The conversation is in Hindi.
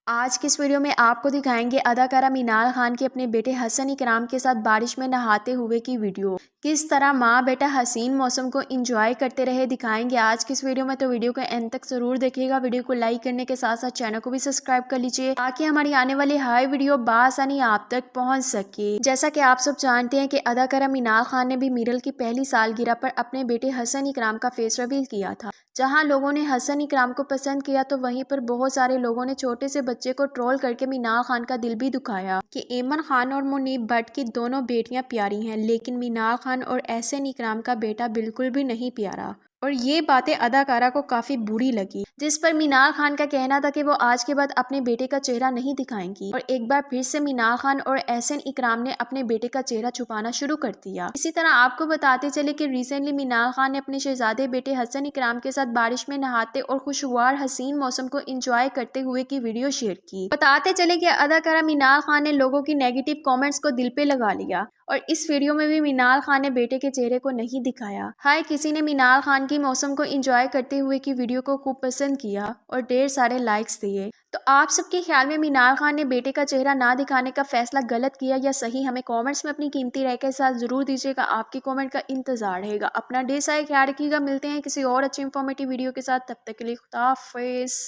आज की इस वीडियो में आपको दिखाएंगे अदाकारा मीनाल खान के अपने बेटे हसन इकराम के साथ बारिश में नहाते हुए की वीडियो। किस तरह माँ बेटा हसीन मौसम को एंजॉय करते रहे दिखाएंगे आज की इस वीडियो में, तो वीडियो को एंड तक जरूर देखिएगा। वीडियो को लाइक करने के साथ साथ चैनल को भी सब्सक्राइब कर लीजिए ताकि हमारी आने वाली हर वीडियो बआसानी आप तक पहुँच सके। जैसा की आप सब जानते हैं कि अदाकारा मीनाल खान ने भी मीरल की पहली सालगिरह पर अपने बेटे हसन इकराम का फेस रिवील किया था। जहां लोगों ने हसन इकराम को पसंद किया तो वहीं पर बहुत सारे लोगों ने छोटे से बच्चे को ट्रोल करके मीनाल खान का दिल भी दुखाया कि एमन खान और मुनीब भट्ट की दोनों बेटियां प्यारी हैं, लेकिन मीनाल खान और एहसन इकराम का बेटा बिल्कुल भी नहीं प्यारा। और ये बातें अदाकारा को काफी बुरी लगी, जिस पर मीनाल खान का कहना था कि वो आज के बाद अपने बेटे का चेहरा नहीं दिखाएंगी। और एक बार फिर से मीनाल खान और एहसन इकराम ने अपने बेटे का चेहरा छुपाना शुरू कर दिया। इसी तरह आपको बताते चले कि रिसेंटली मीनाल खान ने अपने शहजादे बेटे हसन इकराम के साथ बारिश में नहाते और खुशगवार हसीन मौसम को एंजॉय करते हुए की वीडियो शेयर की। बताते चले कि अदाकारा मीनाल खान ने लोगों की नेगेटिव कमेंट्स को दिल पे लगा लिया और इस वीडियो में भी मीनाल खान ने बेटे के चेहरे को नहीं दिखाया। हाय किसी ने मीनाल खान की मौसम को एंजॉय करते हुए की वीडियो को खूब पसंद किया और ढेर सारे लाइक्स दिए। तो आप सबके ख्याल में मीनाल खान ने बेटे का चेहरा ना दिखाने का फैसला गलत किया या सही? हमें कमेंट्स में अपनी कीमती राय के साथ जरूर दीजिएगा। आपकी कमेंट का इंतजार रहेगा। अपना ढेर सारा ख्याल रखिएगा। मिलते हैं किसी और अच्छी इंफॉर्मेटिव वीडियो के साथ, तब तक के लिए खुदा हाफिज।